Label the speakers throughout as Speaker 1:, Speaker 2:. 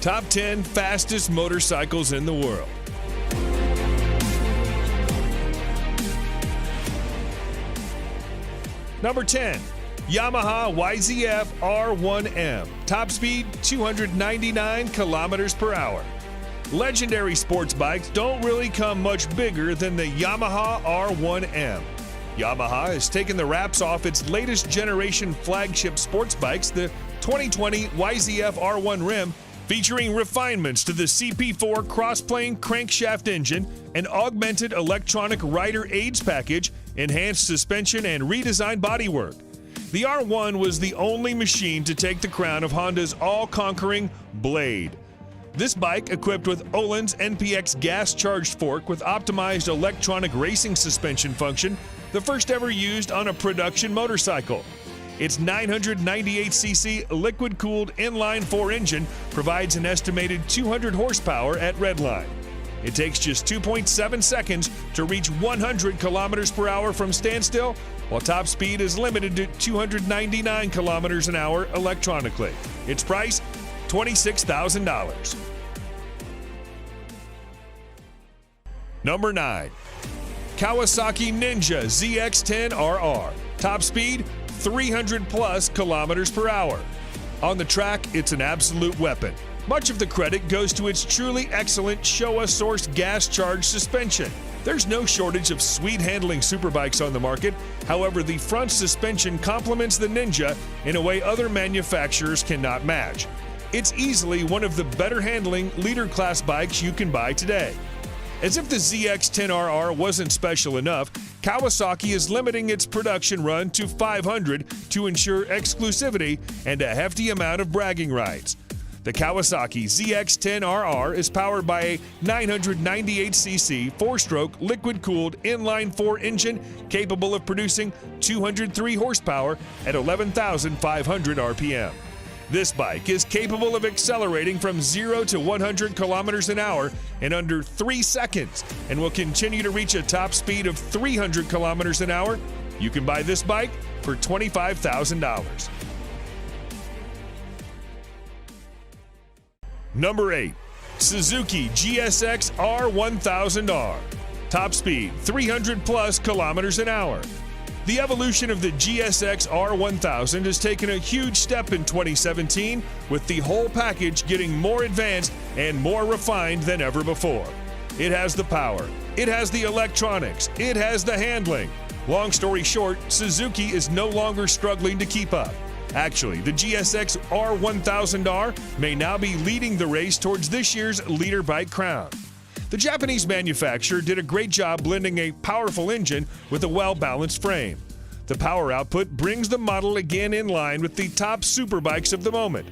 Speaker 1: Top 10 fastest motorcycles in the world. Number 10, Yamaha YZF R1M. Top speed, 299 kilometers per hour. Legendary sports bikes don't really come much bigger than the Yamaha R1M. Yamaha has taken the wraps off its latest generation flagship sports bikes, the 2020 YZF R1 Rim, featuring refinements to the CP4 cross-plane crankshaft engine, an augmented electronic rider aids package, enhanced suspension, and redesigned bodywork. The R1 was the only machine to take the crown of Honda's all-conquering Blade. This bike, equipped with Öhlins NPX gas-charged fork with optimized electronic racing suspension function, the first ever used on a production motorcycle. Its 998cc liquid-cooled inline-4 engine provides an estimated 200 horsepower at redline. It takes just 2.7 seconds to reach 100 kilometers per hour from standstill, while top speed is limited to 299 kilometers an hour electronically. Its price, $26,000. Number 9, Kawasaki Ninja ZX-10RR. Top speed, 300 plus kilometers per hour. On the track, it's an absolute weapon. Much of the credit goes to its truly excellent Showa-sourced gas-charged suspension. There's no shortage of sweet-handling superbikes on the market. However, the front suspension complements the Ninja in a way other manufacturers cannot match. It's easily one of the better-handling leader-class bikes you can buy today. As if the ZX-10RR wasn't special enough, Kawasaki is limiting its production run to 500 to ensure exclusivity and a hefty amount of bragging rights. The Kawasaki ZX-10RR is powered by a 998cc 4-stroke liquid-cooled inline-4 engine capable of producing 203 horsepower at 11,500 RPM. This bike is capable of accelerating from 0 to 100 kilometers an hour in under 3 seconds and will continue to reach a top speed of 300 kilometers an hour. You can buy this bike for $25,000. Number 8, Suzuki GSX R1000R. Top speed, 300 plus kilometers an hour. The evolution of the GSX R1000 has taken a huge step in 2017, with the whole package getting more advanced and more refined than ever before. It has the power, it has the electronics, it has the handling. Long story short, Suzuki is no longer struggling to keep up. Actually, the GSX R1000R may now be leading the race towards this year's leader bike crown. The Japanese manufacturer did a great job blending a powerful engine with a well-balanced frame. The power output brings the model again in line with the top superbikes of the moment.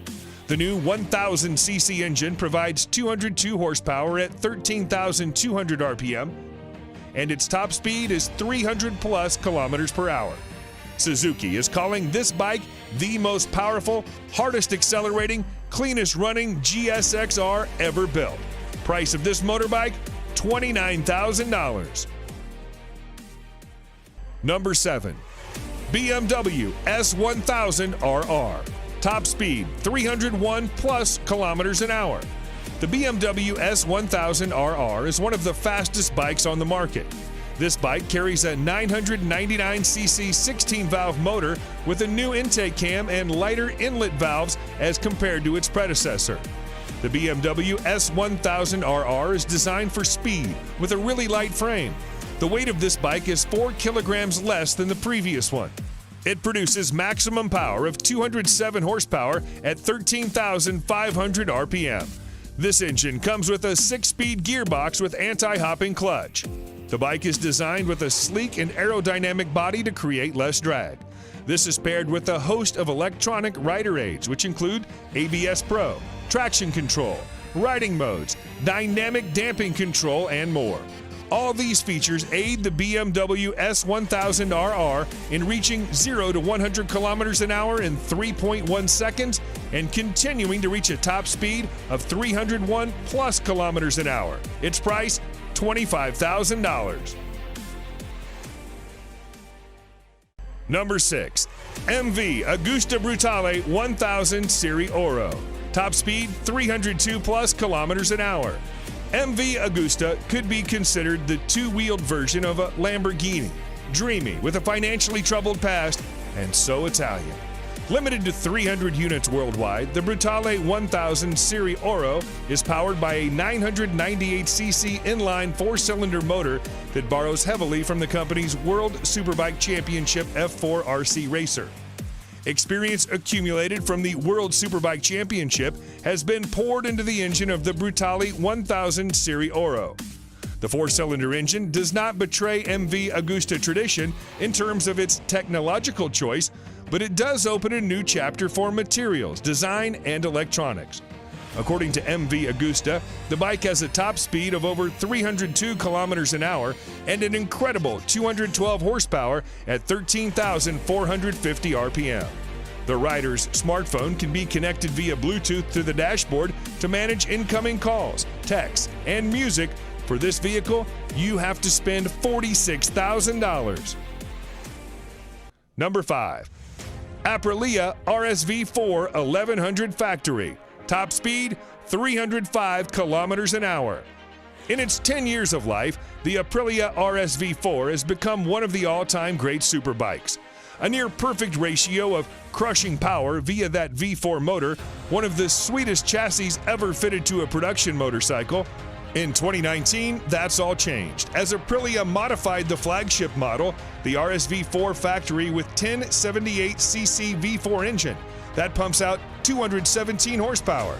Speaker 1: The new 1000cc engine provides 202 horsepower at 13,200 RPM, and its top speed is 300 plus kilometers per hour. Suzuki is calling this bike the most powerful, hardest accelerating, cleanest running GSX-R ever built. Price of this motorbike, $29,000. Number 7, BMW S1000RR. Top speed, 301 plus kilometers an hour. The BMW S1000RR is one of the fastest bikes on the market. This bike carries a 999cc 16-valve motor with a new intake cam and lighter inlet valves as compared to its predecessor. The BMW S1000RR is designed for speed with a really light frame. The weight of this bike is 4 kilograms less than the previous one. It produces maximum power of 207 horsepower at 13,500 RPM. This engine comes with a 6-speed gearbox with anti-hopping clutch. The bike is designed with a sleek and aerodynamic body to create less drag. This is paired with a host of electronic rider aids, which include ABS Pro, traction control, riding modes, dynamic damping control, and more. All these features aid the BMW S1000RR in reaching 0 to 100 kilometers an hour in 3.1 seconds and continuing to reach a top speed of 301 plus kilometers an hour. Its price, $25,000. Number 6, MV Agusta Brutale 1000 Serie Oro. Top speed 302 plus kilometers an hour. MV Agusta could be considered the two-wheeled version of a Lamborghini. Dreamy with a financially troubled past, and so Italian. Limited to 300 units worldwide, the Brutale 1000 Serie Oro is powered by a 998cc inline four-cylinder motor that borrows heavily from the company's World Superbike Championship F4 RC racer. Experience accumulated from the World Superbike Championship has been poured into the engine of the Brutale 1000 Serie Oro. The four-cylinder engine does not betray MV Agusta tradition in terms of its technological choice, but it does open a new chapter for materials, design, and electronics. According to MV Agusta, the bike has a top speed of over 302 kilometers an hour and an incredible 212 horsepower at 13,450 RPM. The rider's smartphone can be connected via Bluetooth to the dashboard to manage incoming calls, texts, and music. For this vehicle, you have to spend $46,000. Number 5. Aprilia RSV4 1100 Factory. Top speed 305 kilometers an hour. In its 10 years of life, the Aprilia RSV4 has become one of the all-time great superbikes. A near-perfect ratio of crushing power via that V4 motor, one of the sweetest chassis ever fitted to a production motorcycle. In 2019, that's all changed, as Aprilia modified the flagship model, the RSV4 Factory, with 1078cc V4 engine that pumps out 217 horsepower.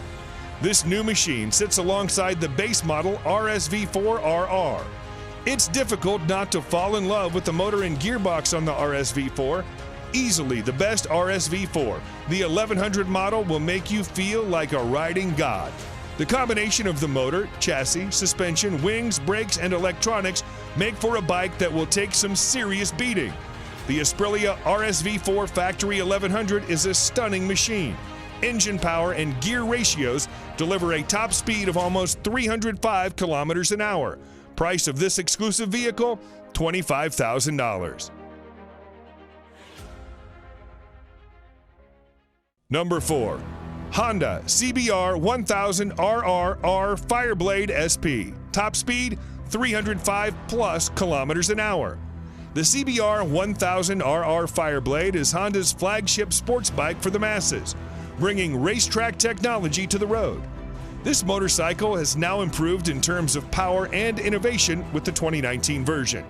Speaker 1: This new machine sits alongside the base model RSV4 RR. It's difficult not to fall in love with the motor and gearbox on the RSV4. Easily the best RSV4, the 1100 model will make you feel like a riding god. The combination of the motor, chassis, suspension, wings, brakes, and electronics make for a bike that will take some serious beating. The Aprilia RSV4 Factory 1100 is a stunning machine. Engine power and gear ratios deliver a top speed of almost 305 kilometers an hour. Price of this exclusive vehicle, $25,000. Number 4. Honda CBR 1000 RRR Fireblade SP. Top speed 305 plus kilometers an hour. The CBR 1000 RR Fireblade is Honda's flagship sports bike for the masses, bringing racetrack technology to the road. This motorcycle has now improved in terms of power and innovation with the 2019 version.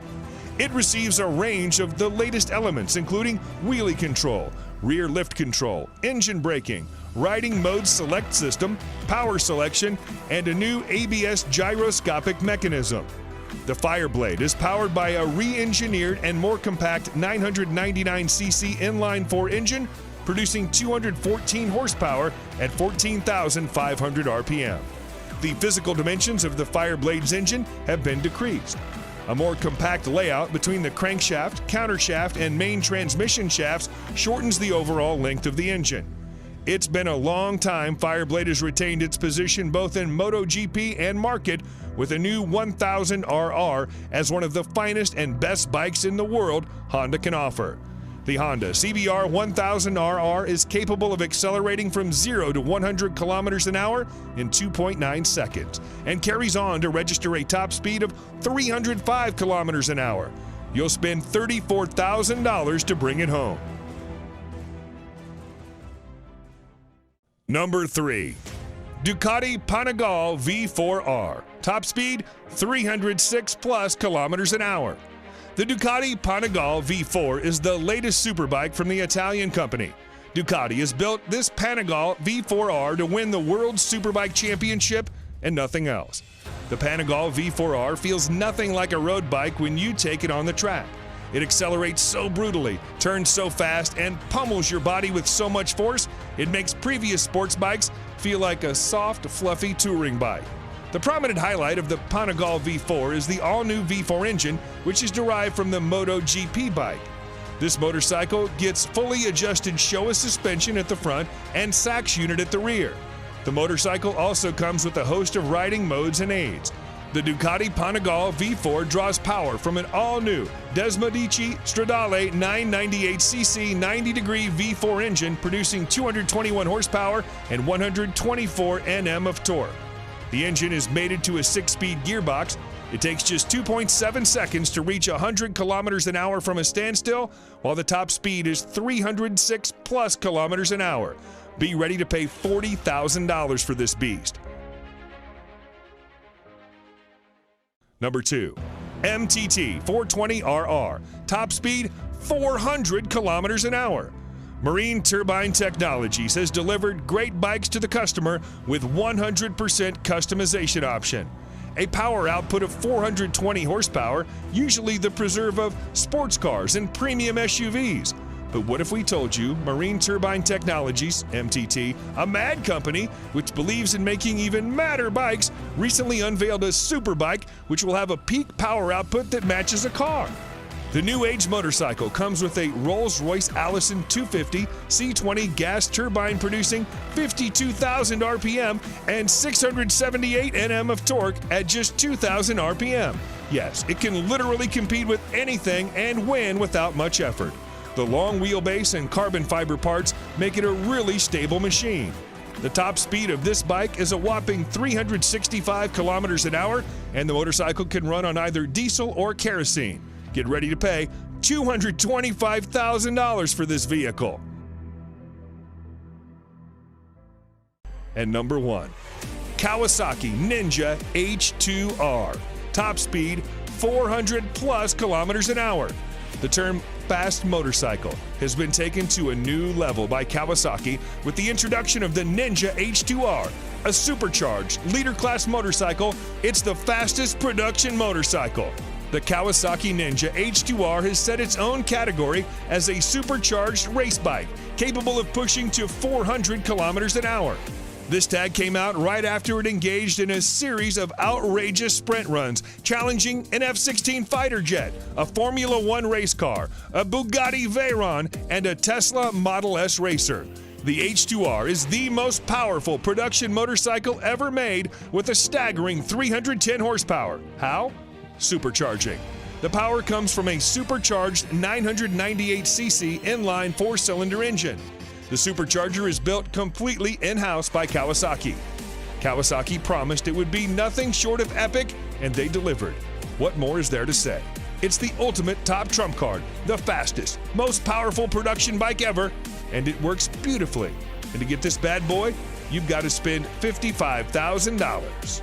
Speaker 1: It receives a range of the latest elements, including wheelie control, rear lift control, engine braking, riding mode select system, power selection, and a new ABS gyroscopic mechanism. The Fireblade is powered by a re-engineered and more compact 999cc inline-4 engine, producing 214 horsepower at 14,500 RPM. The physical dimensions of the Fireblade's engine have been decreased. A more compact layout between the crankshaft, countershaft, and main transmission shafts shortens the overall length of the engine. It's been a long time Fireblade has retained its position both in MotoGP and market, with a new 1000 RR as one of the finest and best bikes in the world Honda can offer. The Honda CBR 1000 RR is capable of accelerating from 0 to 100 kilometers an hour in 2.9 seconds and carries on to register a top speed of 305 kilometers an hour. You'll spend $34,000 to bring it home. Number 3. Ducati Panigale V4R. Top speed 306 plus kilometers an hour. The Ducati Panigale V4 is the latest superbike from the Italian company. Ducati has built this Panigale V4R to win the World Superbike Championship and nothing else. The Panigale V4R feels nothing like a road bike when you take it on the track. It accelerates so brutally, turns so fast, and pummels your body with so much force, it makes previous sports bikes feel like a soft, fluffy touring bike. The prominent highlight of the Panigale V4 is the all-new V4 engine, which is derived from the MotoGP bike. This motorcycle gets fully adjusted Showa suspension at the front and Sachs unit at the rear. The motorcycle also comes with a host of riding modes and aids. The Ducati Panigale V4 draws power from an all-new Desmodici Stradale 998cc 90-degree V4 engine producing 221 horsepower and 124 Nm of torque. The engine is mated to a 6-speed gearbox. It takes just 2.7 seconds to reach 100 kilometers an hour from a standstill, while the top speed is 306 plus kilometers an hour. Be ready to pay $40,000 for this beast. Number 2, MTT 420RR, top speed 400 kilometers an hour. Marine Turbine Technologies has delivered great bikes to the customer with 100% customization option. A power output of 420 horsepower, usually the preserve of sports cars and premium SUVs. But what if we told you Marine Turbine Technologies, MTT, a mad company which believes in making even madder bikes, recently unveiled a super bike which will have a peak power output that matches a car? The new age motorcycle comes with a Rolls-Royce Allison 250 C20 gas turbine producing 52,000 RPM and 678 Nm of torque at just 2,000 RPM. Yes, it can literally compete with anything and win without much effort. The long wheelbase and carbon fiber parts make it a really stable machine. The top speed of this bike is a whopping 365 kilometers an hour, and the motorcycle can run on either diesel or kerosene. Get ready to pay $225,000 for this vehicle. And number 1, Kawasaki Ninja H2R. Top speed 400 plus kilometers an hour. The term fast motorcycle has been taken to a new level by Kawasaki with the introduction of the Ninja H2R, a supercharged leader class motorcycle. It's the fastest production motorcycle. The Kawasaki Ninja H2R has set its own category as a supercharged race bike, capable of pushing to 400 kilometers an hour. This tag came out right after it engaged in a series of outrageous sprint runs, challenging an F-16 fighter jet, a Formula One race car, a Bugatti Veyron, and a Tesla Model S racer. The H2R is the most powerful production motorcycle ever made with a staggering 310 horsepower. How? Supercharging. The power comes from a supercharged 998cc inline 4-cylinder engine. The supercharger is built completely in-house by Kawasaki. Kawasaki promised it would be nothing short of epic, and they delivered. What more is there to say? It's the ultimate top trump card, the fastest, most powerful production bike ever, and it works beautifully. And to get this bad boy, you've got to spend $55,000.